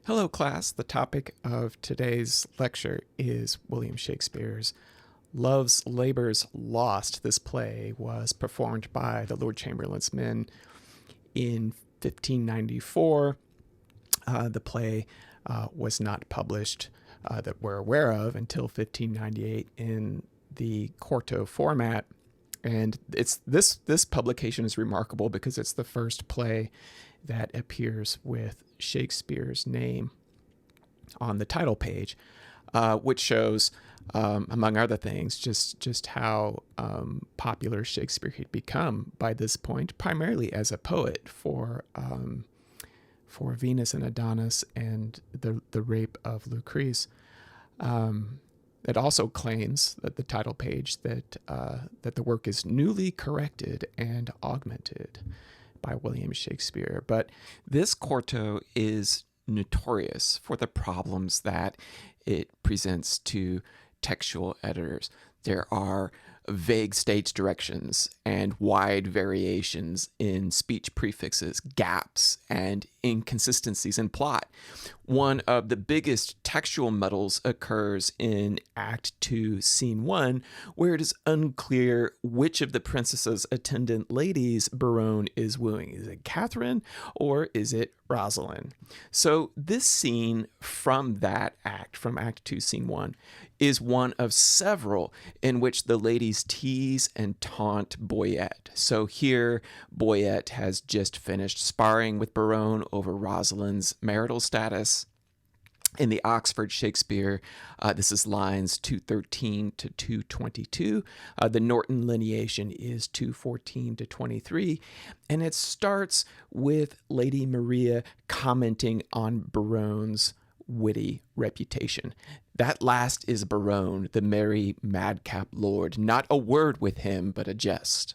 Hello, class. The topic of today's lecture is William Shakespeare's Love's Labour's Lost. This play was performed by the Lord Chamberlain's Men in 1594. The play was not published that we're aware of until 1598 in the quarto format. And this publication is remarkable because it's the first play that appears with Shakespeare's name on the title page, which shows, among other things, just how popular Shakespeare had become by this point, primarily as a poet for Venus and Adonis and the rape of Lucrece. It also claims that the title page that the work is newly corrected and augmented by William Shakespeare. But this quarto is notorious for the problems that it presents to textual editors. There are vague stage directions and wide variations in speech prefixes, gaps, and inconsistencies in plot. One of the biggest textual muddles occurs in Act 2, Scene 1, where it is unclear which of the princess's attendant ladies Biron is wooing. Is it Catherine or is it Rosalind? So this scene from that act, from Act 2, Scene 1, is one of several in which the ladies tease and taunt Boyette. So here, Boyette has just finished sparring with Biron over Rosalind's marital status. In the Oxford Shakespeare, this is lines 213 to 222. The Norton lineation is 214 to 23. And it starts with Lady Maria commenting on Biron's witty reputation. That last is Biron, the merry madcap lord. Not a word with him, but a jest.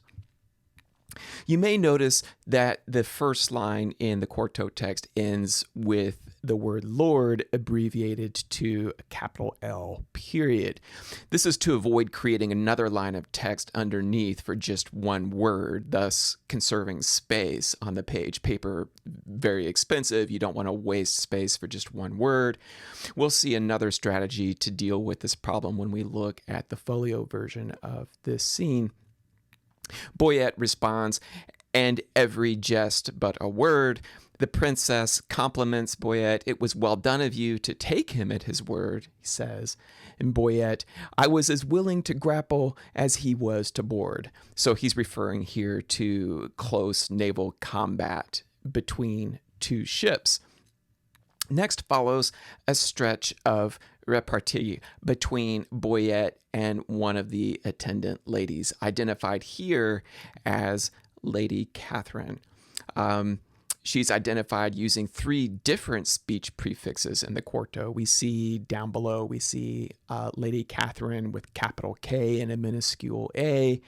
You may notice that the first line in the quarto text ends with the word Lord abbreviated to a capital L period. This is to avoid creating another line of text underneath for just one word, thus conserving space on the page. Paper, very expensive. You don't want to waste space for just one word. We'll see another strategy to deal with this problem when we look at the folio version of this scene. Boyette responds, "And every jest but a word." The princess compliments Boyette. "It was well done of you to take him at his word," he says. And Boyette, "I was as willing to grapple as he was to board." So he's referring here to close naval combat between two ships. Next follows a stretch of repartee between Boyette and one of the attendant ladies, identified here as Lady Catherine. She's identified using three different speech prefixes in the quarto. We see down below, we see Lady Catherine with capital K and a minuscule A,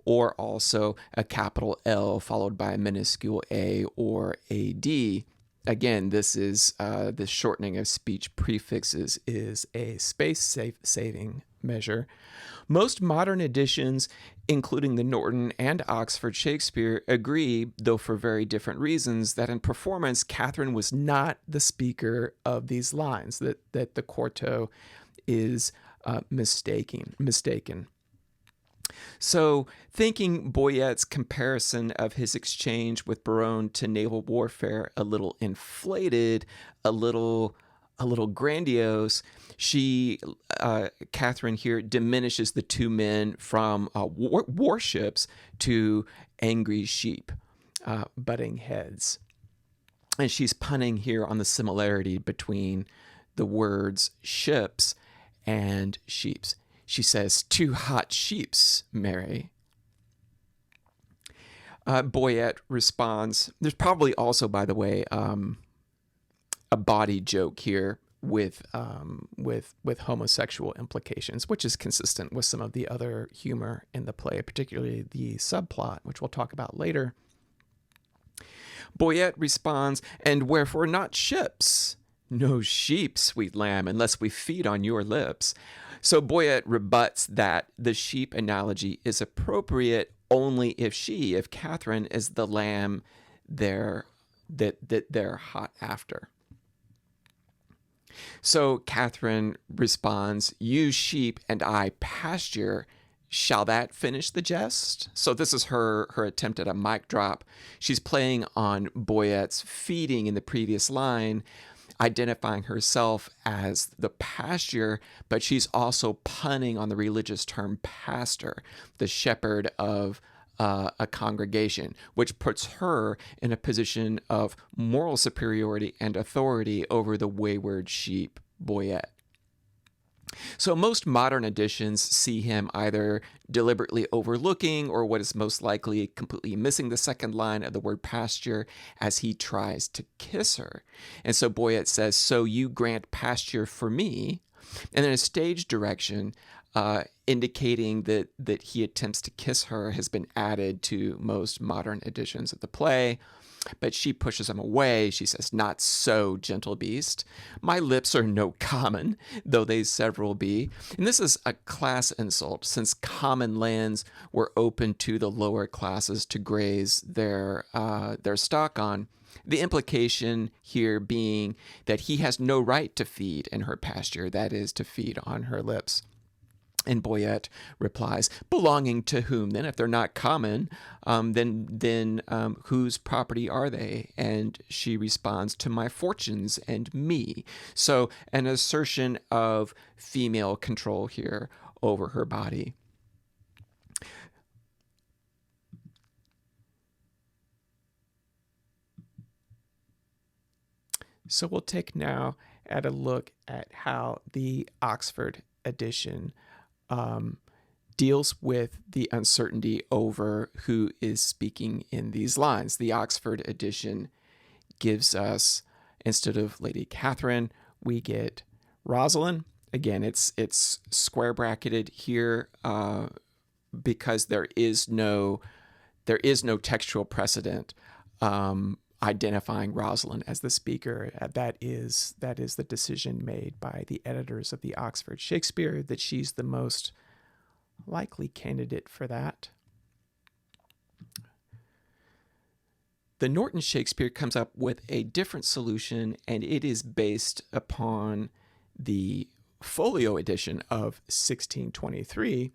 or also a capital L followed by a minuscule A or AD. Again, this is the shortening of speech prefixes is a space-saving measure. Most modern editions, including the Norton and Oxford Shakespeare, agree, though for very different reasons, that in performance, Catherine was not the speaker of these lines, that the quarto is mistaken. So, thinking Boyette's comparison of his exchange with Biron to naval warfare a little inflated, a little grandiose, Catherine here diminishes the two men from warships to angry sheep, butting heads. And she's punning here on the similarity between the words ships and sheeps. She says, "Two hot sheeps, Mary." Boyette responds. There's probably also, by the way, a body joke here with homosexual implications, which is consistent with some of the other humor in the play, particularly the subplot, which we'll talk about later. Boyette responds, "And wherefore not ships? No sheep, sweet lamb, unless we feed on your lips." So Boyette rebuts that the sheep analogy is appropriate only if Catherine is the lamb that they're hot after. So Catherine responds, "You sheep and I pasture. Shall that finish the jest?" So this is her attempt at a mic drop. She's playing on Boyette's feeding in the previous line, identifying herself as the pasture, but she's also punning on the religious term pastor, the shepherd of a congregation, which puts her in a position of moral superiority and authority over the wayward sheep, Boyette. So most modern editions see him either deliberately overlooking or what is most likely completely missing the second line of the word pasture as he tries to kiss her. And so Boyette says, "So you grant pasture for me." And then a stage direction indicating that he attempts to kiss her has been added to most modern editions of the play. But she pushes him away. She says, "Not so, gentle beast. My lips are no common, though they several be." And this is a class insult, since common lands were open to the lower classes to graze their stock on. The implication here being that he has no right to feed in her pasture, that is, to feed on her lips. And Boyette replies, "Belonging to whom then? If they're not common, then whose property are they?" And she responds, "To my fortunes and me." So an assertion of female control here over her body. So we'll take now at a look at how the Oxford edition deals with the uncertainty over who is speaking in these lines. The Oxford edition gives us, instead of Lady Catherine, we get Rosalind. Again, it's square bracketed here because there is no textual precedent identifying Rosalind as the speaker. That is the decision made by the editors of the Oxford Shakespeare, that she's the most likely candidate for that. The Norton Shakespeare comes up with a different solution, and it is based upon the folio edition of 1623,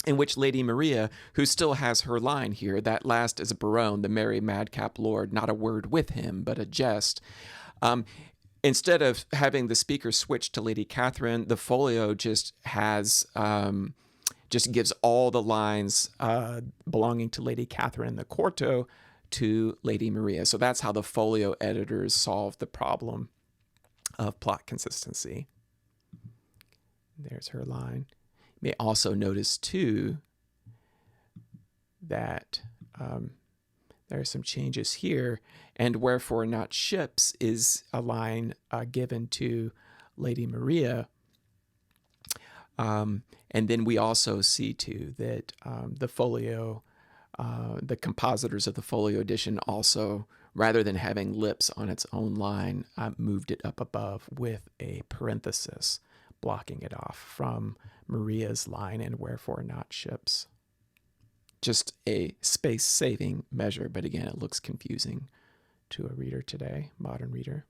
in which Lady Maria, who still has her line here, "That last is a barone, the merry madcap lord, not a word with him, but a jest." Instead of having the speaker switch to Lady Catherine, the folio just has just gives all the lines belonging to Lady Catherine, the quarto, to Lady Maria. So that's how the folio editors solved the problem of plot consistency. There's her line. You may also notice, too, that there are some changes here. "And wherefore not ships" is a line given to Lady Maria. And then we also see, too, that the folio, the compositors of the folio edition also, rather than having lips on its own line, moved it up above with a parenthesis, blocking it off from Maria's line, "and wherefore not ships." Just a space-saving measure, but again, it looks confusing to a reader today, modern reader.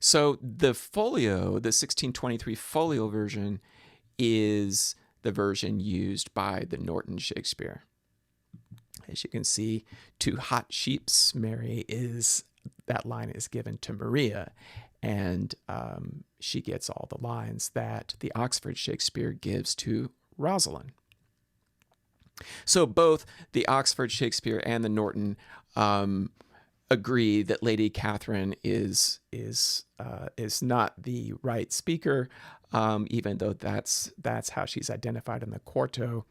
So the folio, the 1623 folio version, is the version used by the Norton Shakespeare. As you can see, "To hot sheeps, Mary," that line is given to Maria, and she gets all the lines that the Oxford Shakespeare gives to Rosalind. So both the Oxford Shakespeare and the Norton agree that Lady Catherine is not the right speaker, even though that's how she's identified in the quarto.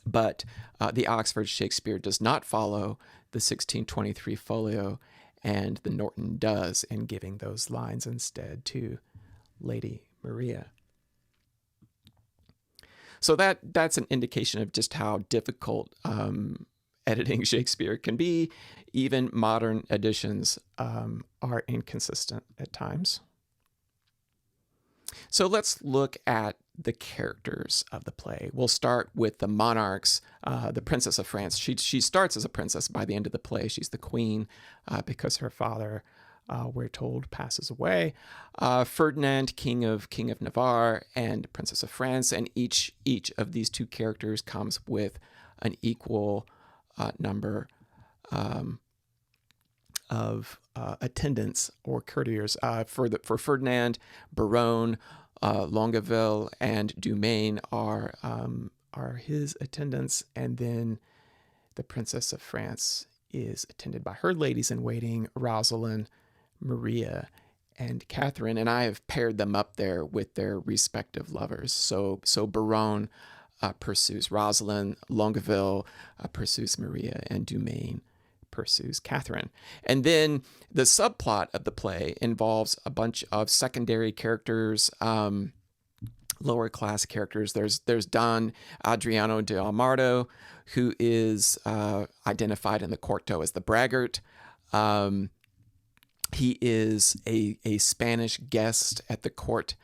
But the Oxford Shakespeare does not follow the 1623 folio, and the Norton does, in giving those lines instead to Lady Maria. So that's an indication of just how difficult editing Shakespeare can be. Even modern editions are inconsistent at times. So let's look at the characters of the play. We'll start with the monarchs, the Princess of France. She starts as a princess by the end of the play. She's the queen because her father we're told, passes away. Ferdinand, king of Navarre, and Princess of France, and each of these two characters comes with an equal number of attendants or courtiers. For Ferdinand, Baronne, Longueville, and Dumaine are his attendants, and then the Princess of France is attended by her ladies in waiting, Rosalind, Maria, and Catherine, and I have paired them up there with their respective lovers. So Baronne pursues Rosalind, Longueville pursues Maria, and Dumaine pursues Catherine. And then the subplot of the play involves a bunch of secondary characters, lower class characters. There's Don Adriano de Almagro, who is identified in the quarto as the braggart. He is a Spanish guest at the court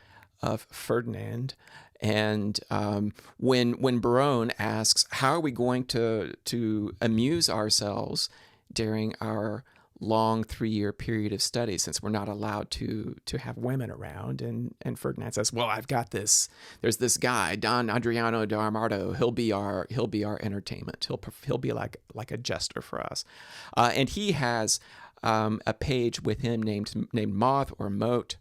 of Ferdinand. And when Baronne asks, how are we going to amuse ourselves during our long 3-year period of study, since we're not allowed to have women around? And Ferdinand says, well, I've got this. There's this guy, Don Adriano de Almagro. He'll be our entertainment. He'll be like a jester for us. And he has a page with him named Moth or Moat.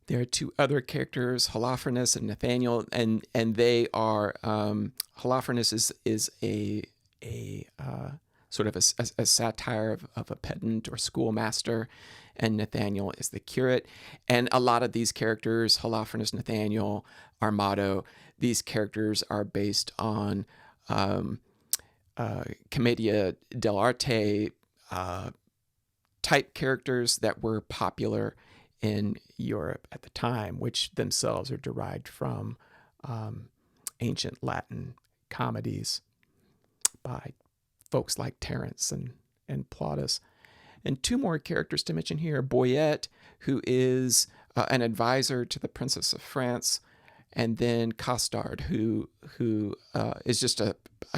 There are two other characters, Holofernes and Nathaniel, and they are Holofernes is a sort of a satire of a pedant or schoolmaster, and Nathaniel is the curate. And a lot of these characters, Holofernes, Nathaniel, Armado, these characters are based on commedia dell'arte type characters that were popular in Europe at the time, which themselves are derived from ancient Latin comedies by folks like Terence and Plautus. And two more characters to mention here: Boyette, who is an advisor to the Princess of France, and then Costard, who is just a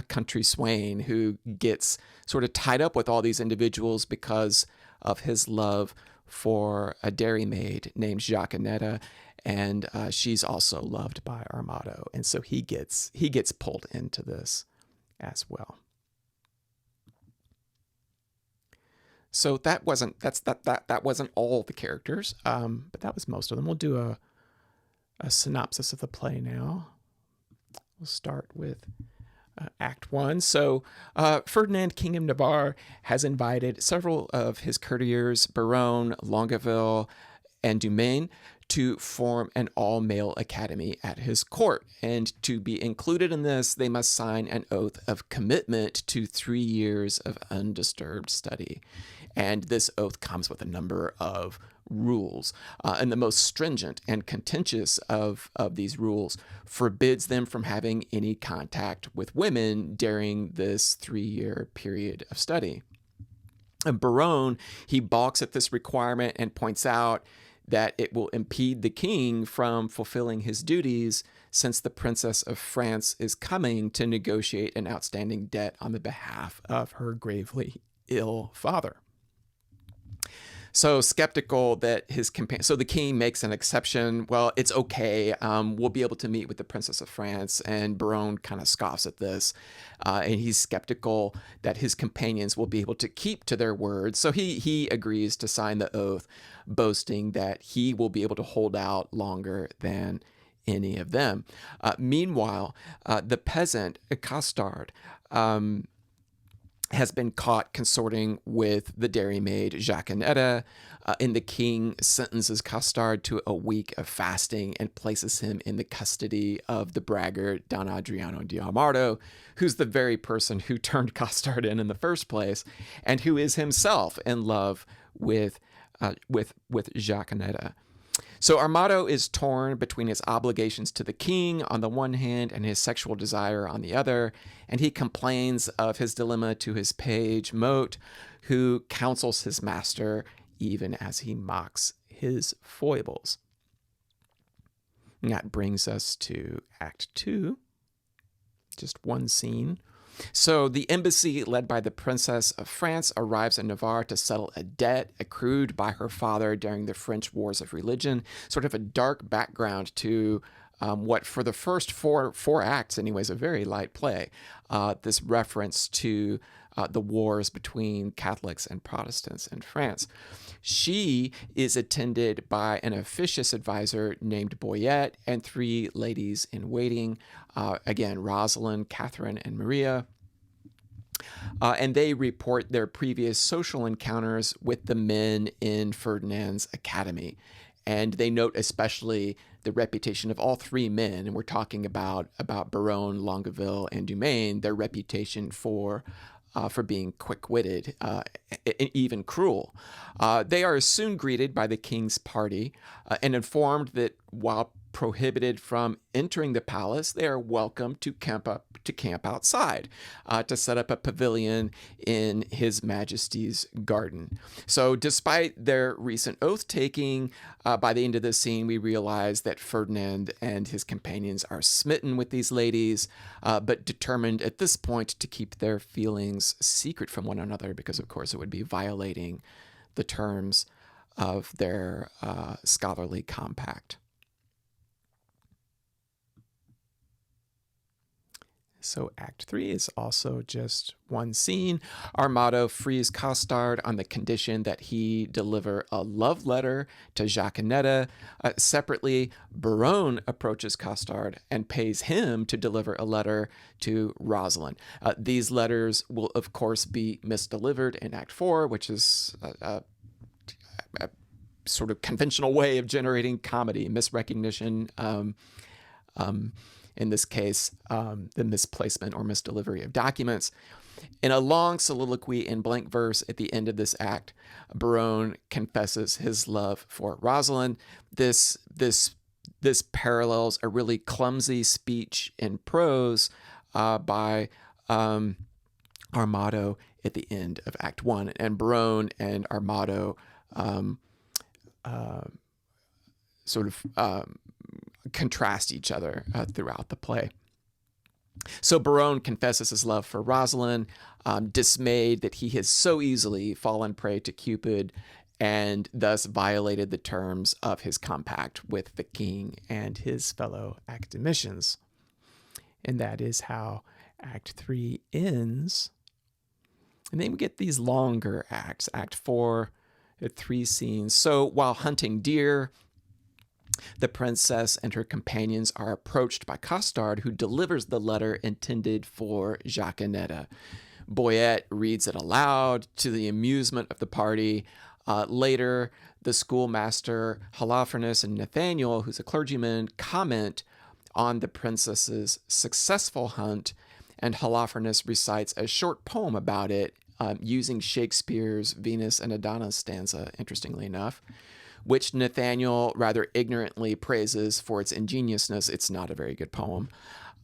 country swain who gets sort of tied up with all these individuals because of his love for a dairymaid named Jacquinetta, and she's also loved by Armado, and so he gets pulled into this as well. So that wasn't all the characters, but that was most of them. We'll do a synopsis of the play now. We'll start with Act 1. So Ferdinand, King of Navarre, has invited several of his courtiers, Baronne, Longueville, and Dumaine, to form an all-male academy at his court. And to be included in this, they must sign an oath of commitment to 3 years of undisturbed study. And this oath comes with a number of rules. And the most stringent and contentious of these rules forbids them from having any contact with women during this 3-year period of study. And Baronne, he balks at this requirement and points out that it will impede the king from fulfilling his duties, since the Princess of France is coming to negotiate an outstanding debt on the behalf of her gravely ill father. So skeptical that his companion, so the king makes an exception. Well, it's okay. We'll be able to meet with the Princess of France. And Baronne kind of scoffs at this. And he's skeptical that his companions will be able to keep to their word. So he agrees to sign the oath, boasting that he will be able to hold out longer than any of them. Meanwhile, the peasant, Costard, has been caught consorting with the dairymaid Jacquinetta, and the king sentences Costard to a week of fasting and places him in the custody of the braggart Don Adriano de Almagro, who's the very person who turned Costard in the first place, and who is himself in love with Jacquinetta. So Armado is torn between his obligations to the king on the one hand and his sexual desire on the other, and he complains of his dilemma to his page Moat, who counsels his master even as he mocks his foibles. And that brings us to Act 2, just one scene. So the embassy led by the Princess of France arrives in Navarre to settle a debt accrued by her father during the French Wars of Religion, sort of a dark background to what for the first four acts, anyways, a very light play, this reference to the wars between Catholics and Protestants in France. She is attended by an officious advisor named Boyette and three ladies in waiting, again, Rosalind, Catherine, and Maria. And they report their previous social encounters with the men in Ferdinand's academy. And they note especially the reputation of all three men, and we're talking about Baronne, Longueville, and Dumaine, their reputation for being quick-witted, even cruel. They are soon greeted by the king's party and informed that while prohibited from entering the palace, they are welcome to camp outside, to set up a pavilion in His Majesty's garden. So despite their recent oath-taking, by the end of the scene, we realize that Ferdinand and his companions are smitten with these ladies, but determined at this point to keep their feelings secret from one another, because of course it would be violating the terms of their scholarly compact. So Act 3 is also just one scene. Armado frees Costard on the condition that he deliver a love letter to Jaquenetta. Separately, Baronne approaches Costard and pays him to deliver a letter to Rosalind. These letters will, of course, be misdelivered in Act 4, which is a sort of conventional way of generating comedy, misrecognition, in this case, the misplacement or misdelivery of documents. In a long soliloquy in blank verse at the end of this act, Baronne confesses his love for Rosalind. This parallels a really clumsy speech in prose by Armado at the end of Act 1. And Baronne and Armado contrast each other throughout the play. So Baronne confesses his love for Rosalind, dismayed that he has so easily fallen prey to Cupid and thus violated the terms of his compact with the king and his fellow academicians. And that is how Act 3 ends. And then we get these longer acts. Act 4, 3 scenes. So while hunting deer, the princess and her companions are approached by Costard, who delivers the letter intended for Jaquenetta. Boyette reads it aloud to the amusement of the party. Later, the schoolmaster Holofernes and Nathaniel, who's a clergyman, comment on the princess's successful hunt, and Holofernes recites a short poem about it using Shakespeare's Venus and Adonis stanza, interestingly enough, which Nathaniel rather ignorantly praises for its ingenuousness. It's not a very good poem.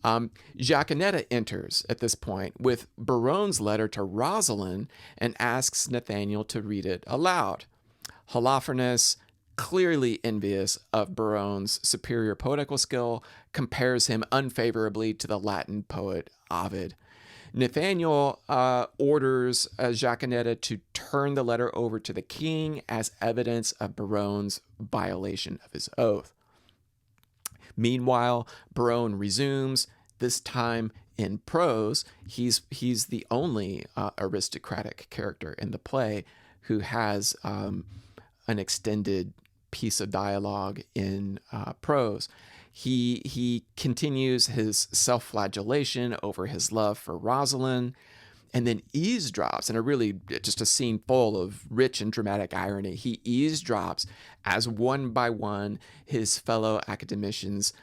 Jaquenetta enters at this point with Baronne's letter to Rosalind and asks Nathaniel to read it aloud. Holofernes, clearly envious of Baronne's superior poetical skill, compares him unfavorably to the Latin poet Ovid. Nathaniel orders Jaquenetta to turn the letter over to the king as evidence of Baronne's violation of his oath. Meanwhile, Baronne resumes, this time in prose. He's the only aristocratic character in the play who has an extended piece of dialogue in prose. He continues his self-flagellation over his love for Rosalind, and then eavesdrops in a really just a scene full of rich and dramatic irony. He eavesdrops as one by one his fellow academicians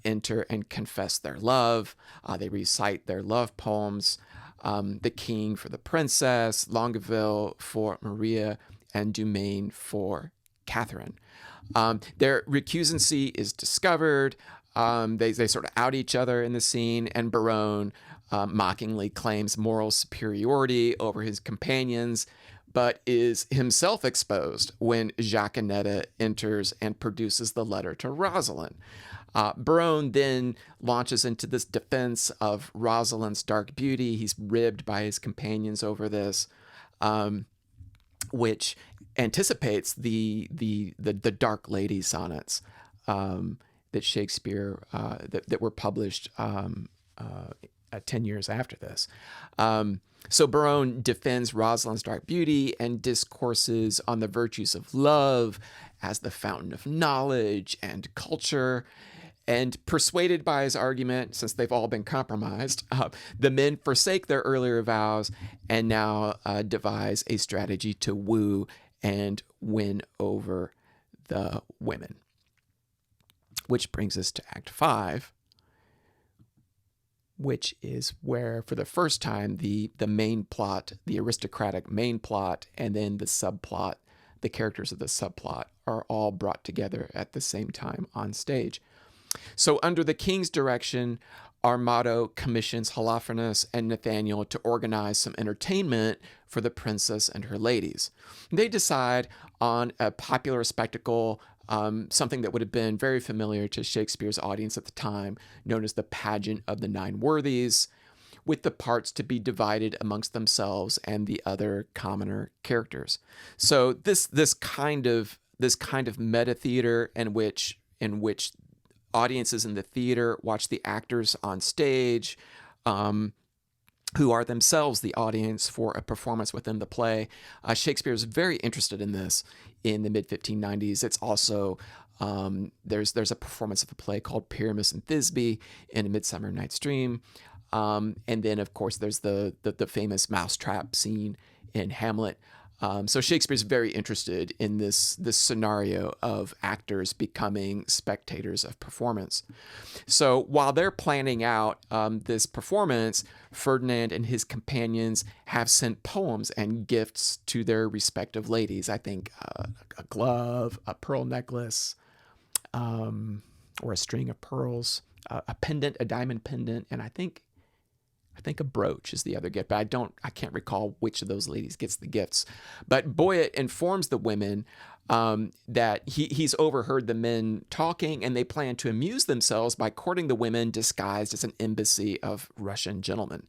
enter and confess their love. They recite their love poems. The king for the princess, Longueville for Maria, and Dumaine for Catherine. Their recusancy is discovered. They sort of out each other in the scene, and Baronne mockingly claims moral superiority over his companions, but is himself exposed when Jaquenetta enters and produces the letter to Rosalind. Barone then launches into this defense of Rosalind's dark beauty. He's ribbed by his companions over this, which anticipates the Dark Lady sonnets that Shakespeare that were published 10 years after this. So Barone defends Rosalind's dark beauty and discourses on the virtues of love as the fountain of knowledge and culture. And persuaded by his argument, since they've all been compromised, the men forsake their earlier vows and now devise a strategy to woo and win over the women. Which brings us to Act 5, which is where, for the first time, the main plot, the aristocratic main plot, and then the subplot, the characters of the subplot, are all brought together at the same time on stage. So under the king's direction, Armado commissions Holofernes and Nathaniel to organize some entertainment for the princess and her ladies. They decide on a popular spectacle, something that would have been very familiar to Shakespeare's audience at the time, known as the pageant of the Nine Worthies, with the parts to be divided amongst themselves and the other commoner characters. So this kind of meta theater in which audiences in the theater watch the actors on stage, who are themselves the audience for a performance within the play. Shakespeare is very interested in this in the mid-1590s. It's also, there's a performance of a play called Pyramus and Thisbe in A Midsummer Night's Dream. And then, of course, there's the famous mousetrap scene in Hamlet. So Shakespeare's very interested in this scenario of actors becoming spectators of performance. So while they're planning out this performance, Ferdinand and his companions have sent poems and gifts to their respective ladies. I think a glove, a pearl necklace, or a string of pearls, a pendant, a diamond pendant, and I think a brooch is the other gift, but I can't recall which of those ladies gets the gifts. But Boyet informs the women that he's overheard the men talking, and they plan to amuse themselves by courting the women disguised as an embassy of Russian gentlemen.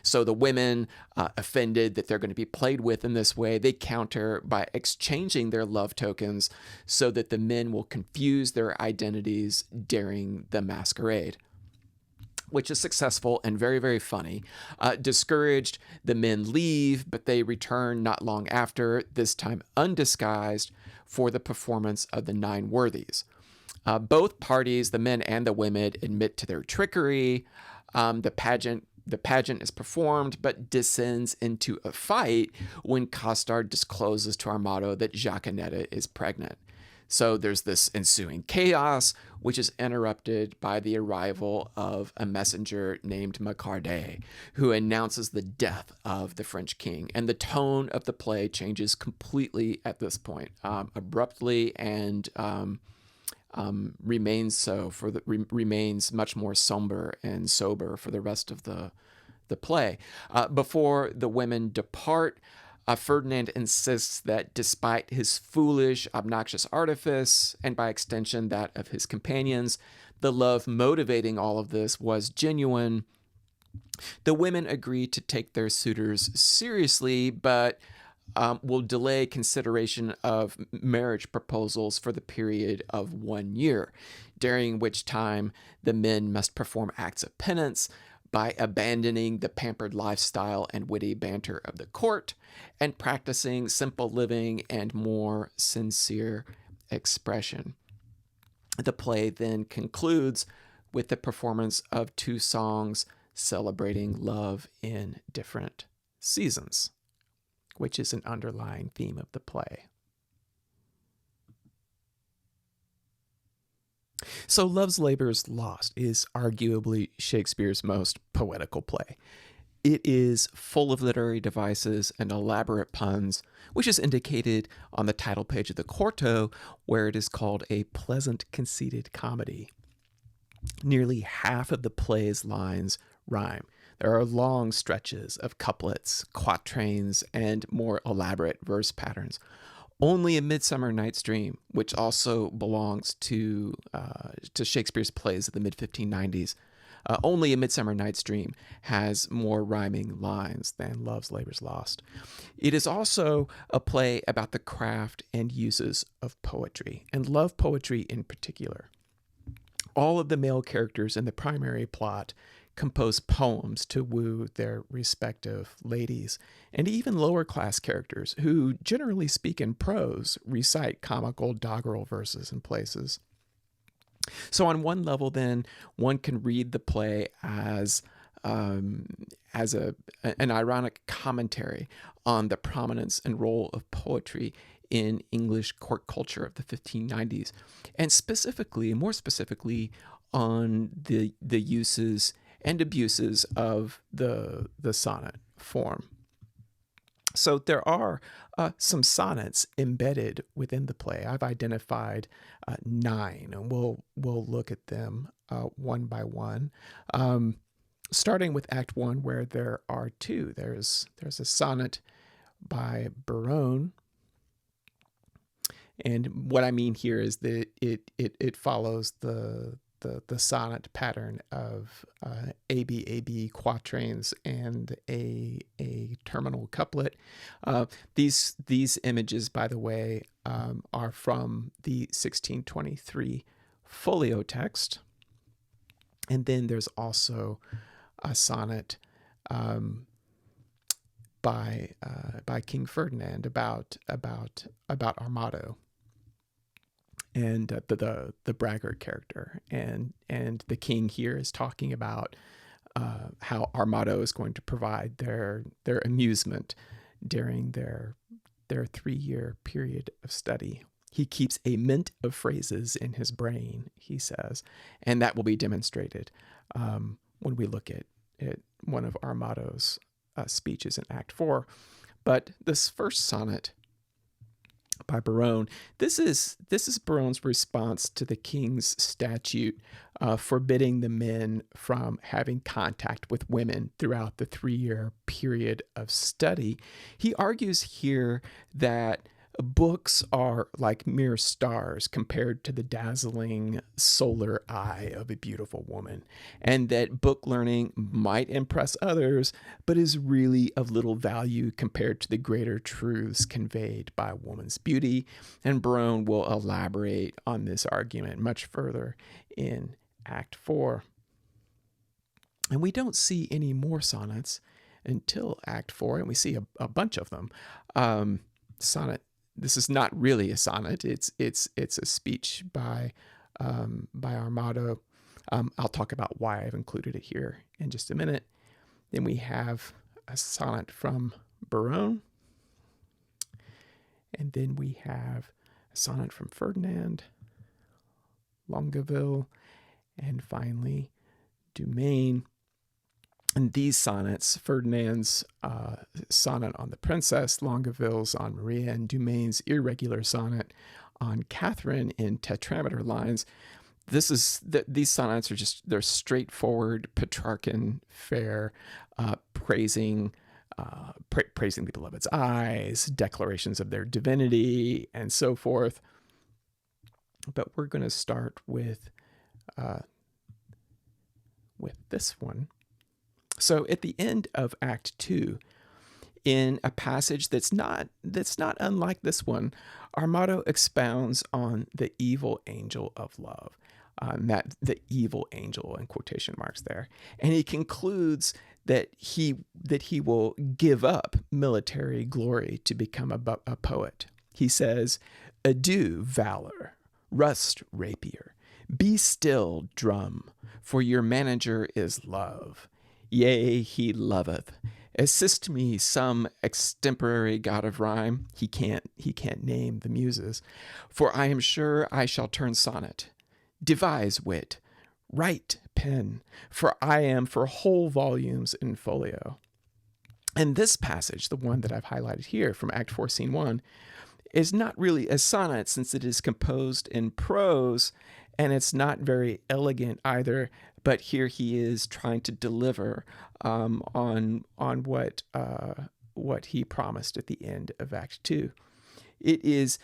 So the women, offended that they're going to be played with in this way, they counter by exchanging their love tokens so that the men will confuse their identities during the masquerade, which is successful and very, very funny. Discouraged, the men leave, but they return not long after, this time undisguised, for the performance of the Nine Worthies. Both parties, the men and the women, admit to their trickery. The pageant is performed, but descends into a fight when Costard discloses to Armado that Jaquenetta is pregnant. So there's this ensuing chaos, which is interrupted by the arrival of a messenger named Macardé, who announces the death of the French king. And the tone of the play changes completely at this point, abruptly, and remains much more somber and sober for the rest of the play. Before the women depart, Ferdinand insists that despite his foolish, obnoxious artifice, and by extension that of his companions, the love motivating all of this was genuine. The women agree to take their suitors seriously, but will delay consideration of marriage proposals for the period of 1 year, during which time the men must perform acts of penance by abandoning the pampered lifestyle and witty banter of the court and practicing simple living and more sincere expression. The play then concludes with the performance of 2 songs celebrating love in different seasons, which is an underlying theme of the play. So Love's Labour's Lost is arguably Shakespeare's most poetical play. It is full of literary devices and elaborate puns, which is indicated on the title page of the quarto, where it is called a pleasant, conceited comedy. Nearly half of the play's lines rhyme. There are long stretches of couplets, quatrains, and more elaborate verse patterns. Only A Midsummer Night's Dream, which also belongs to Shakespeare's plays of the mid-1590s, only A Midsummer Night's Dream has more rhyming lines than Love's Labour's Lost. It is also a play about the craft and uses of poetry, and love poetry in particular. All of the male characters in the primary plot compose poems to woo their respective ladies, and even lower class characters, who generally speak in prose, recite comical doggerel verses in places. So on one level, then, one can read the play as an ironic commentary on the prominence and role of poetry in English court culture of the 1590s, and more specifically, on the uses and abuses of the sonnet form. So there are some sonnets embedded within the play. I've identified 9, and we'll look at them one by one. Starting with Act 1, where there are 2. There's a sonnet by Barone, and what I mean here is that it follows the sonnet pattern of ABAB quatrains and a terminal couplet. These images, by the way, are from the 1623 folio text, and then there's also a sonnet by King Ferdinand about Armado and the braggart character, and the king here is talking about how Armado is going to provide their amusement during their 3-year period of study. He keeps a mint of phrases in his brain, he says, and that will be demonstrated when we look at one of Armado's speeches in Act 4. But this first sonnet by Barone, this is Barone's response to the king's statute forbidding the men from having contact with women throughout the 3-year period of study. He argues here that books are like mere stars compared to the dazzling solar eye of a beautiful woman, and that book learning might impress others, but is really of little value compared to the greater truths conveyed by a woman's beauty. And Barone will elaborate on this argument much further in Act 4. And we don't see any more sonnets until Act 4, and we see a bunch of them. Sonnet. This is not really a sonnet. It's a speech by Armado. I'll talk about why I've included it here in just a minute. Then we have a sonnet from Barone, and then we have a sonnet from Ferdinand, Longueville, and finally Dumaine. And these sonnets, Ferdinand's sonnet on the princess, Longueville's on Maria, and Dumaine's irregular sonnet on Catherine in tetrameter lines, these sonnets are they're straightforward Petrarchan fare, praising the beloved's eyes, declarations of their divinity, and so forth. But we're going to start with this one. So at the end of Act 2, in a passage that's not unlike this one, Armado expounds on the evil angel of love, that the evil angel in quotation marks there, and he concludes that he will give up military glory to become a poet. He says, "Adieu, valor, rust rapier, be still, drum, for your manager is love. Yea, he loveth. Assist me, some extemporary god of rhyme." He can't name the muses. "For I am sure I shall turn sonnet. Devise wit. Write pen. For I am for whole volumes in folio." And this passage, the one that I've highlighted here from Act 4, Scene 1, is not really a sonnet, since it is composed in prose, and it's not very elegant either. But here he is trying to deliver on what he promised at the end of Act 2. it is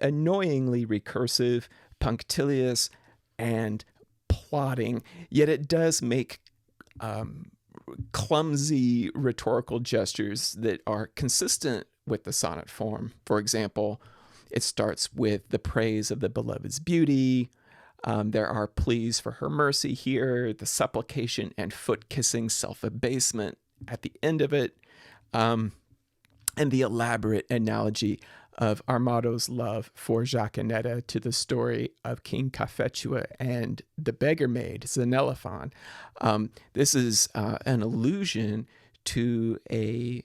annoyingly recursive, punctilious, and plotting, yet it does make clumsy rhetorical gestures that are consistent with the sonnet form. For example, it starts with the praise of the beloved's beauty. There are pleas for her mercy here, the supplication and foot-kissing self-abasement at the end of it, and the elaborate analogy of Armado's love for Jaquenetta to the story of King Cophetua and the beggar maid, Xenophon. This is an allusion to a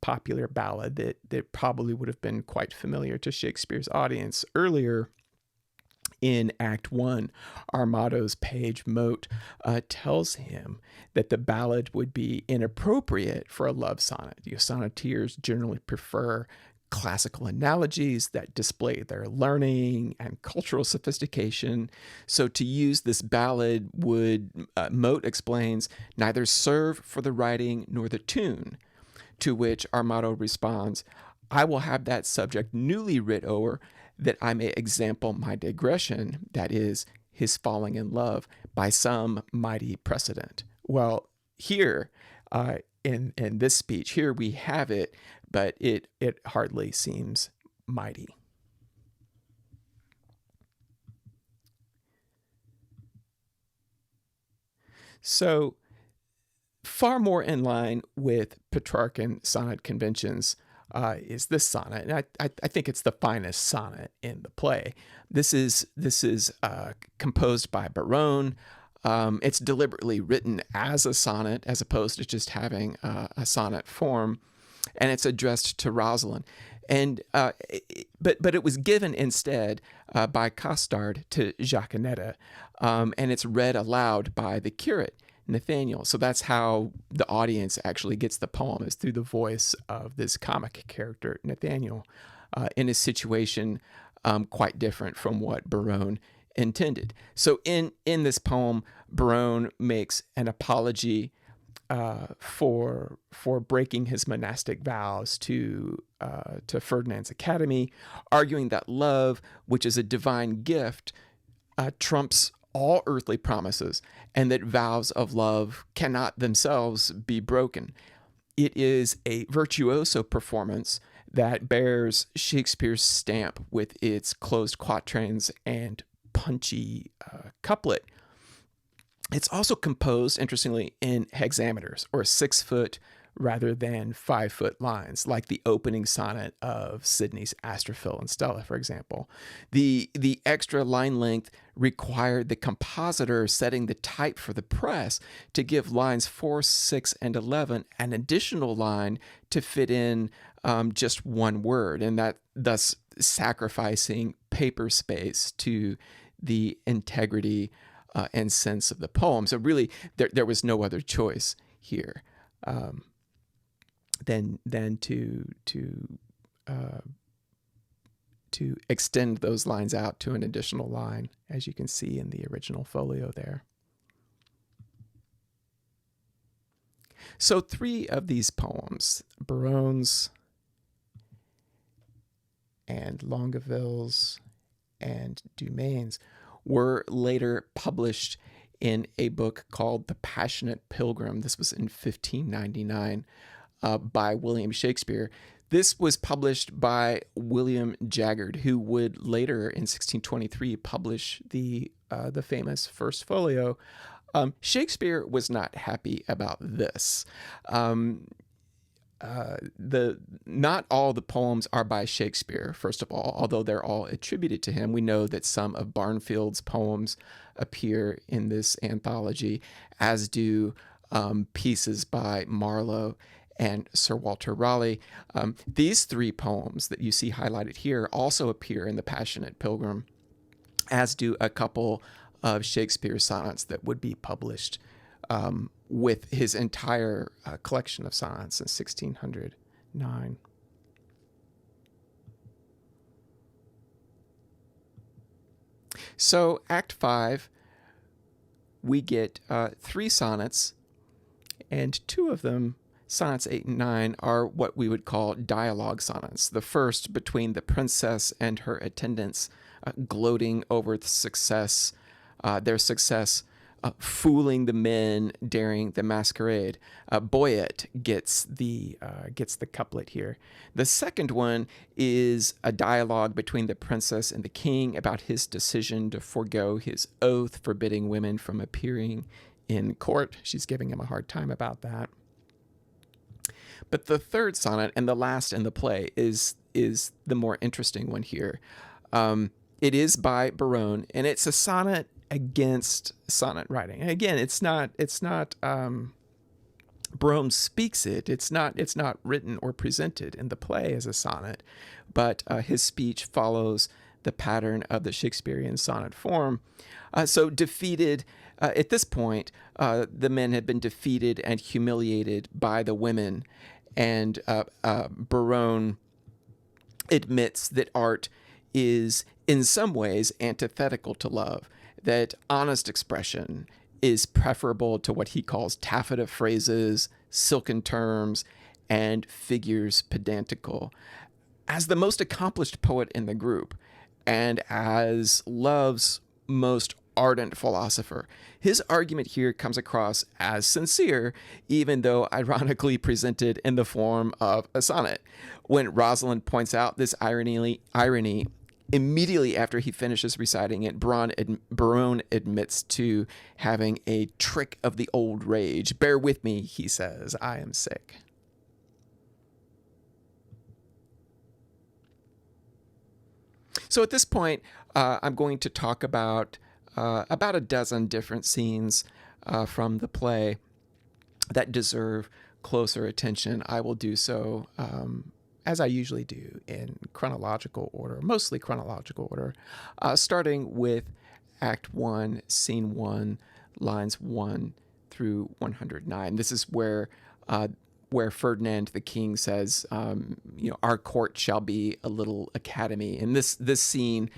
popular ballad that probably would have been quite familiar to Shakespeare's audience. Earlier in Act 1, Armado's page Mote tells him that the ballad would be inappropriate for a love sonnet. Sonneteers generally prefer classical analogies that display their learning and cultural sophistication. So to use this ballad would, Mote explains, neither serve for the writing nor the tune. To which Armado responds, I will have that subject newly writ o'er, that I may example my digression, that is, his falling in love, by some mighty precedent. Well, here, in this speech, here we have it, but it hardly seems mighty. So, far more in line with Petrarchan sonnet conventions is this sonnet. And I think it's the finest sonnet in the play. This is composed by Barone. It's deliberately written as a sonnet as opposed to just having a sonnet form, and it's addressed to Rosalind. And but it was given instead by Costard to Jaquenetta, and it's read aloud by the curate, Nathaniel. So that's how the audience actually gets the poem, is through the voice of this comic character, Nathaniel, in a situation quite different from what Barone intended. So in this poem, Barone makes an apology for breaking his monastic vows to Ferdinand's academy, arguing that love, which is a divine gift, trumps all earthly promises, and that vows of love cannot themselves be broken. It is a virtuoso performance that bears Shakespeare's stamp with its closed quatrains and punchy couplet. It's also composed, interestingly, in hexameters, or 6 foot rather than 5 foot lines, like the opening sonnet of Sidney's Astrophil and Stella, for example. The extra line length required the compositor setting the type for the press to give lines 4, 6, and 11 an additional line to fit in just one word, and that thus sacrificing paper space to the integrity and sense of the poem. So really, there was no other choice here than to extend those lines out to an additional line, as you can see in the original folio there. So 3 of these poems, Barone's and Longueville's and Dumain's, were later published in a book called The Passionate Pilgrim. This was in 1599 by William Shakespeare. This was published by William Jaggard, who would later in 1623 publish the famous First Folio. Shakespeare was not happy about this. Not all the poems are by Shakespeare, first of all, although they're all attributed to him. We know that some of Barnfield's poems appear in this anthology, as do pieces by Marlowe and Sir Walter Raleigh. These 3 poems that you see highlighted here also appear in The Passionate Pilgrim, as do a couple of Shakespeare sonnets that would be published with his entire collection of sonnets in 1609. So Act 5, we get 3 sonnets, and 2 of them Sonnets 8 and 9 are what we would call dialogue sonnets. The first between the princess and her attendants, gloating over their success, fooling the men during the masquerade. Boyet gets the couplet here. The second one is a dialogue between the princess and the king about his decision to forego his oath forbidding women from appearing in court. She's giving him a hard time about that. But the third sonnet, and the last in the play, is the more interesting one here. It is by Barone, and it's a sonnet against sonnet writing. And again, it's not Barone speaks it. It's not written or presented in the play as a sonnet, but his speech follows the pattern of the Shakespearean sonnet form. So defeated, at this point, the men had been defeated and humiliated by the women, and Barone admits that art is in some ways antithetical to love, that honest expression is preferable to what he calls taffeta phrases, silken terms, and figures pedantical. As the most accomplished poet in the group, and as love's most ardent philosopher, his argument here comes across as sincere, even though ironically presented in the form of a sonnet. When Rosalind points out this irony, immediately after he finishes reciting it, Barone admits to having a trick of the old rage. Bear with me, he says, I am sick. So at this point, I'm going to talk about a dozen different scenes from the play that deserve closer attention. I will do so as I usually do, in chronological order, mostly chronological order, starting with Act 1, Scene 1, lines 1 through 109. This is where Ferdinand the king says, our court shall be a little academy. And this scene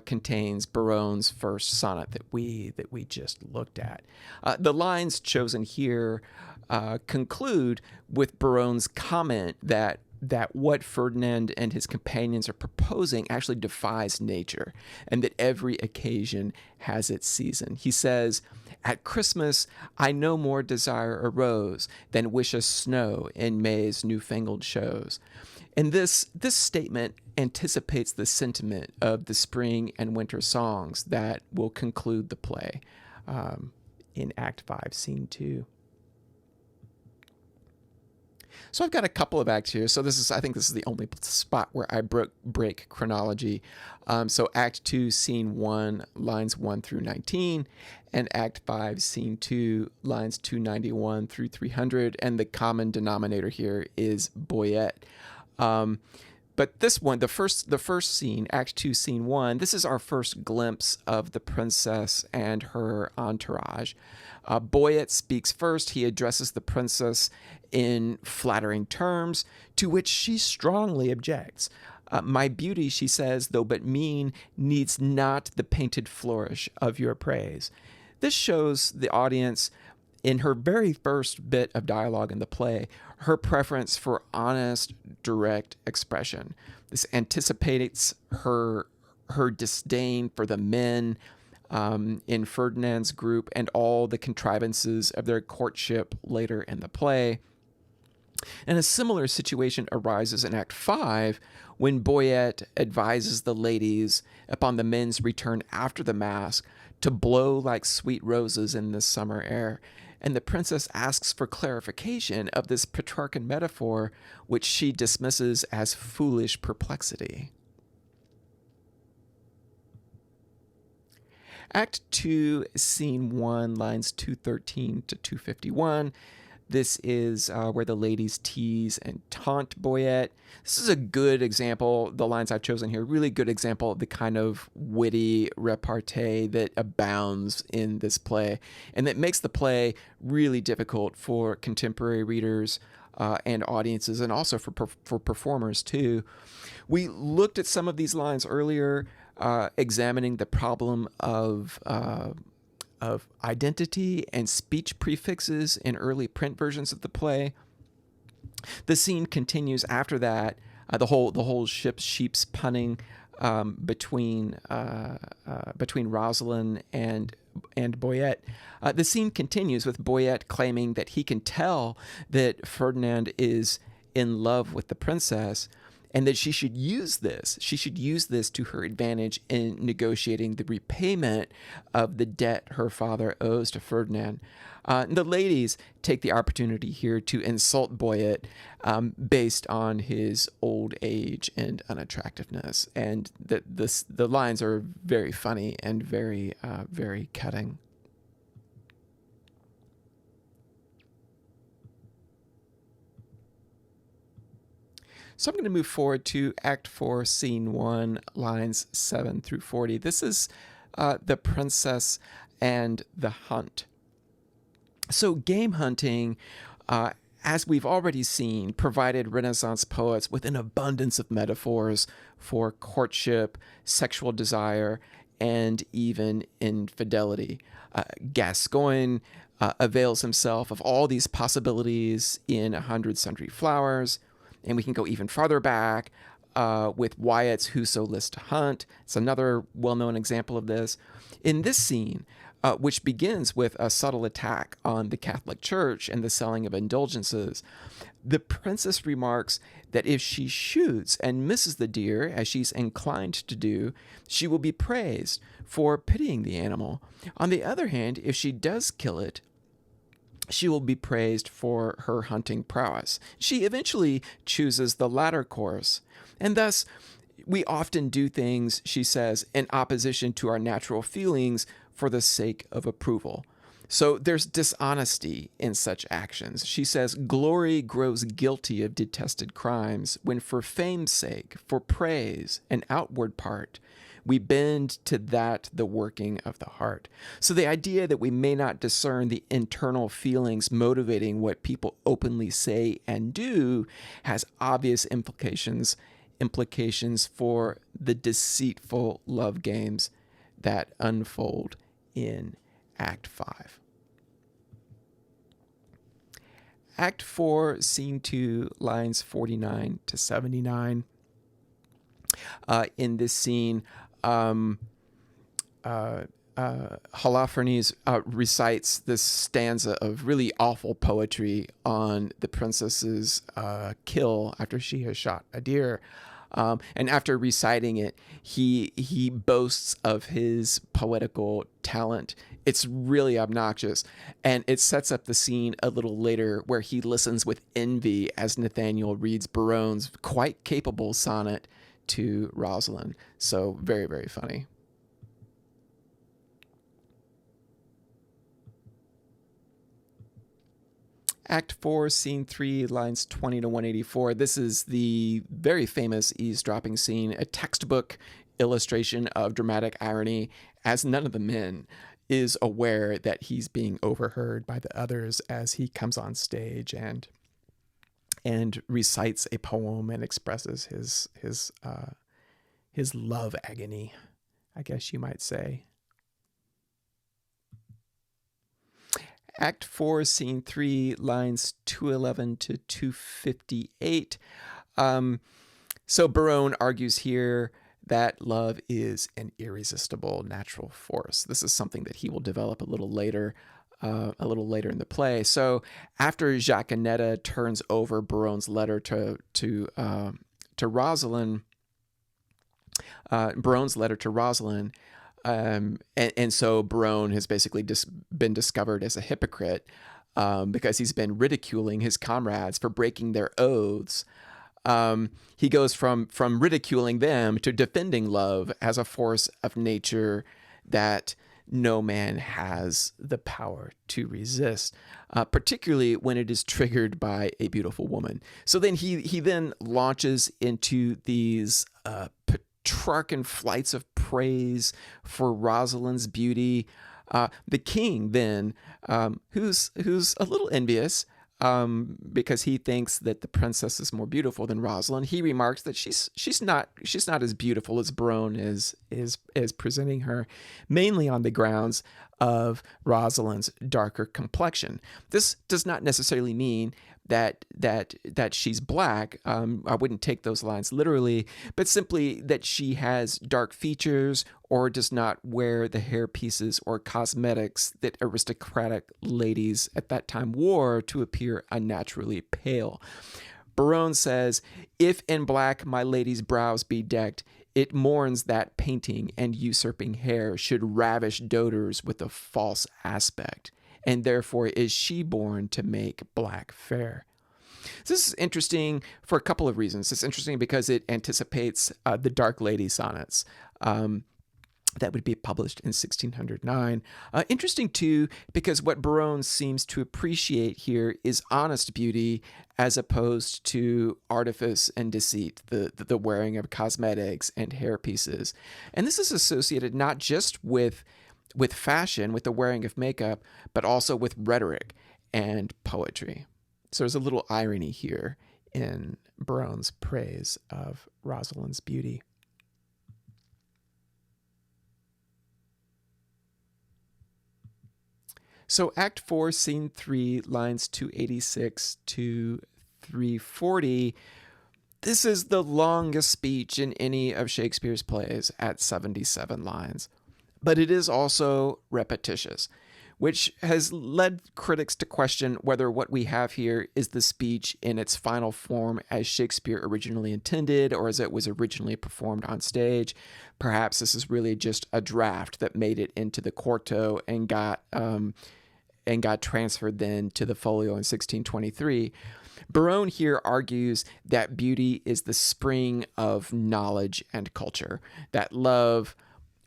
contains Barone's first sonnet that we just looked at. The lines chosen here conclude with Barone's comment that what Ferdinand and his companions are proposing actually defies nature, and that every occasion has its season. He says, at Christmas, I no more desire a rose than wish us snow in May's newfangled shows. And this statement anticipates the sentiment of the spring and winter songs that will conclude the play in Act 5, Scene 2. So I've got a couple of acts here. So I think this is the only spot where I break chronology. So Act 2, Scene 1, lines 1 through 19, and Act 5, Scene 2, lines 291 through 300. And the common denominator here is Boyet. But this one, the first scene, Act 2, Scene 1, this is our first glimpse of the princess and her entourage. Boyet speaks first. He addresses the princess in flattering terms, to which she strongly objects. My beauty, she says, though but mean, needs not the painted flourish of your praise. This shows the audience, in her very first bit of dialogue in the play, her preference for honest, direct expression. This anticipates her disdain for the men in Ferdinand's group and all the contrivances of their courtship later in the play. And a similar situation arises in Act 5 when Boyet advises the ladies, upon the men's return after the masque, to blow like sweet roses in this summer air. And the princess asks for clarification of this Petrarchan metaphor, which she dismisses as foolish perplexity. Act 2, Scene 1, lines 213 to 251. This is where the ladies tease and taunt Boyet. This is a good example, the lines I've chosen here, really good example of the kind of witty repartee that abounds in this play, and that makes the play really difficult for contemporary readers and audiences, and also for performers too. We looked at some of these lines earlier, examining the problem of identity and speech prefixes in early print versions of the play. The scene continues after that. The whole sheep's punning between Rosalind and Boyette. The scene continues with Boyette claiming that he can tell that Ferdinand is in love with the princess, and that she should use this. She should use this to her advantage in negotiating the repayment of the debt her father owes to Ferdinand. The ladies take the opportunity here to insult Boyette based on his old age and unattractiveness, and the lines are very funny and very very cutting. So I'm going to move forward to Act 4, Scene 1, lines 7 through 40. This is the princess and the hunt. So game hunting, as we've already seen, provided Renaissance poets with an abundance of metaphors for courtship, sexual desire, and even infidelity. Gascoigne avails himself of all these possibilities in 100 Sundry Flowers. And we can go even farther back with Wyatt's Whoso Lists to Hunt. It's another well-known example of this. In this scene, which begins with a subtle attack on the Catholic Church and the selling of indulgences, the princess remarks that if she shoots and misses the deer, as she's inclined to do, she will be praised for pitying the animal. On the other hand, if she does kill it, she will be praised for her hunting prowess. She eventually chooses the latter course. And thus, we often do things, she says, in opposition to our natural feelings for the sake of approval. So there's dishonesty in such actions. She says, glory grows guilty of detested crimes when for fame's sake, for praise, an outward part, we bend to that the working of the heart. So the idea that we may not discern the internal feelings motivating what people openly say and do has obvious implications for the deceitful love games that unfold in Act 5. Act 4, Scene 2, lines 49 to 79. In this scene, Holofernes recites this stanza of really awful poetry on the princess's kill after she has shot a deer. And after reciting it, he boasts of his poetical talent. It's really obnoxious, and it sets up the scene a little later where he listens with envy as Nathaniel reads Baronne's quite capable sonnet to Rosalind. So very, very funny. Act 4, Scene 3, lines 20 to 184. This is the very famous eavesdropping scene, a textbook illustration of dramatic irony, as none of the men is aware that he's being overheard by the others as he comes on stage and recites a poem and expresses his love agony, I guess you might say. Act 4, Scene 3, lines 211 to 258. So Baronne argues here that love is an irresistible natural force. This is something that he will develop a little later in the play. So after Jaquenetta turns over Baronne's letter to Rosalind, and so Baronne has basically been discovered as a hypocrite because he's been ridiculing his comrades for breaking their oaths. He goes from ridiculing them to defending love as a force of nature that no man has the power to resist, particularly when it is triggered by a beautiful woman. So then he then launches into these Petrarchan flights of praise for Rosalind's beauty. The king then, who's a little envious, because he thinks that the princess is more beautiful than Rosalind, he remarks that she's not as beautiful as Baronne is presenting her, mainly on the grounds of Rosalind's darker complexion. This does not necessarily mean that she's black. I wouldn't take those lines literally, but simply that she has dark features or does not wear the hair pieces or cosmetics that aristocratic ladies at that time wore to appear unnaturally pale. Barone says, "If in black my lady's brows be decked, it mourns that painting and usurping hair should ravish doters with a false aspect, and therefore is she born to make black fair." This is interesting for a couple of reasons. It's interesting because it anticipates the Dark Lady sonnets. That would be published in 1609. Interesting, too, because what Barone seems to appreciate here is honest beauty as opposed to artifice and deceit, the wearing of cosmetics and hair pieces. And this is associated not just with fashion, with the wearing of makeup, but also with rhetoric and poetry. So there's a little irony here in Barone's praise of Rosalind's beauty. So Act 4, Scene 3, lines 286 to 340. This is the longest speech in any of Shakespeare's plays at 77 lines. But it is also repetitious, which has led critics to question whether what we have here is the speech in its final form as Shakespeare originally intended or as it was originally performed on stage. Perhaps this is really just a draft that made it into the quarto and got transferred then to the folio in 1623. Barone here argues that beauty is the spring of knowledge and culture, that love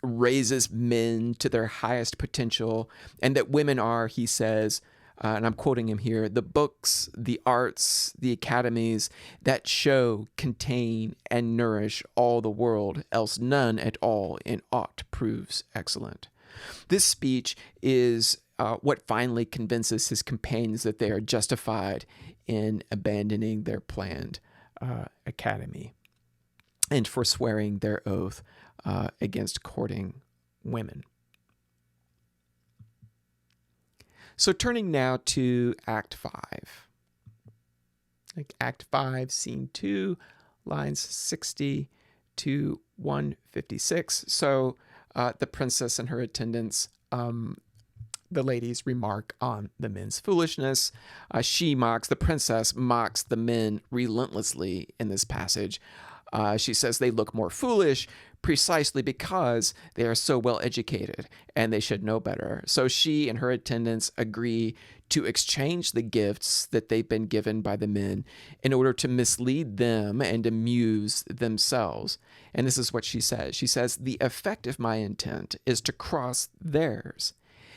raises men to their highest potential, and that women are, he says, and I'm quoting him here, the books, the arts, the academies that show, contain, and nourish all the world, else none at all in aught proves excellent. This speech is what finally convinces his companions that they are justified in abandoning their planned academy and forswearing their oath against courting women. So turning now to Act 5. Act 5, Scene 2, lines 60 to 156. So the princess and her attendants, the ladies remark on the men's foolishness. The princess mocks the men relentlessly in this passage. She says they look more foolish precisely because they are so well educated and they should know better. So she and her attendants agree to exchange the gifts that they've been given by the men in order to mislead them and amuse themselves. And this is what she says. She says, "The effect of my intent is to cross theirs.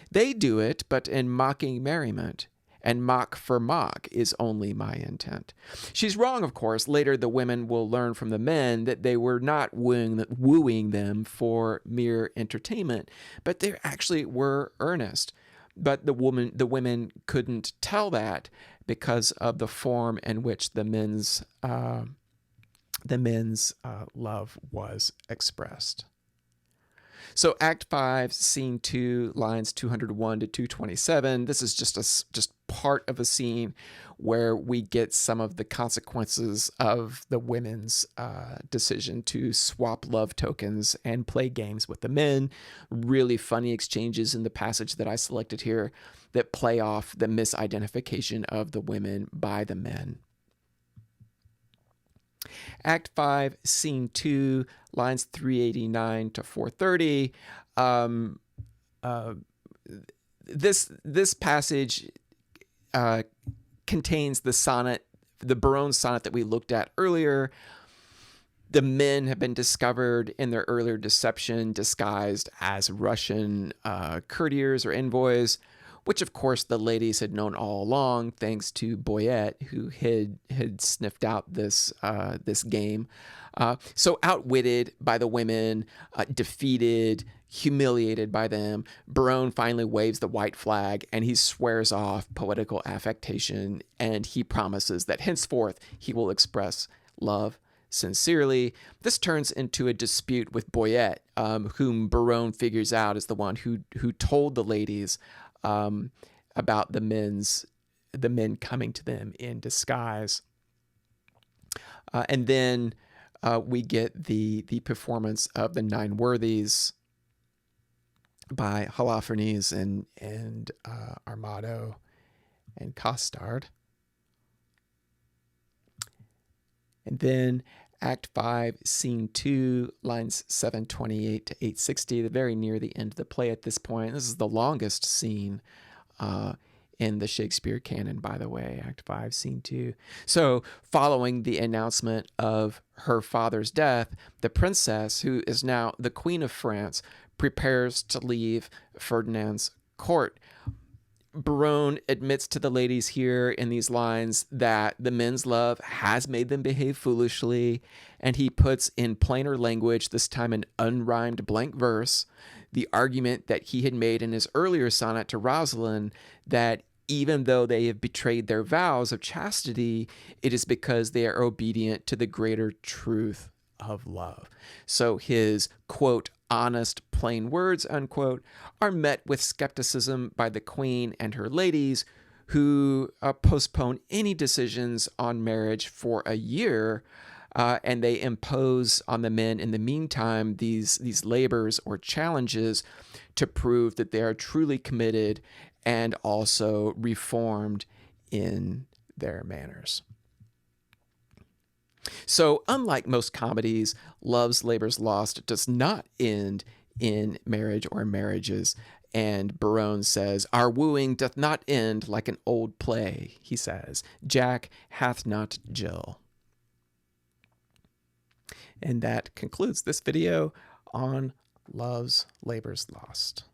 They do it, but in mocking merriment, and mock for mock is only my intent." She's wrong, of course. Later, the women will learn from the men that they were not wooing them for mere entertainment, but they actually were earnest. But the women couldn't tell that because of the form in which the men's love was expressed. So Act 5, Scene 2, lines 201 to 227. This is just part of a scene where we get some of the consequences of the women's decision to swap love tokens and play games with the men. Really funny exchanges in the passage that I selected here that play off the misidentification of the women by the men. Act 5, Scene 2, lines 389 to 430. This passage contains the Barone sonnet that we looked at earlier. The men have been discovered in their earlier deception disguised as Russian courtiers or envoys, which of course the ladies had known all along, thanks to Boyette, who had sniffed out this game. So outwitted by the women, defeated, humiliated by them, Barone finally waves the white flag and he swears off poetical affectation, and he promises that henceforth he will express love sincerely. This turns into a dispute with Boyette, whom Barone figures out is the one who told the ladies about the men's the men coming to them in disguise. And then we get the performance of the Nine Worthies by Holofernes and Armado and Costard. And then Act 5, Scene 2, lines 728 to 860, very near the end of the play at this point. This is the longest scene in the Shakespeare canon, by the way, Act 5, Scene 2. So, following the announcement of her father's death, the princess, who is now the Queen of France, prepares to leave Ferdinand's court. Barone admits to the ladies here in these lines that the men's love has made them behave foolishly, and he puts in plainer language, this time in unrhymed blank verse, the argument that he had made in his earlier sonnet to Rosalind, that even though they have betrayed their vows of chastity, it is because they are obedient to the greater truth of love. So his, quote, honest, plain words, unquote, are met with skepticism by the queen and her ladies, who postpone any decisions on marriage for a year, and they impose on the men in the meantime these labors or challenges to prove that they are truly committed and also reformed in their manners. So, unlike most comedies, Love's Labour's Lost does not end in marriage or marriages. And Barone says, our wooing doth not end like an old play, he says. Jack hath not Jill. And that concludes this video on Love's Labour's Lost.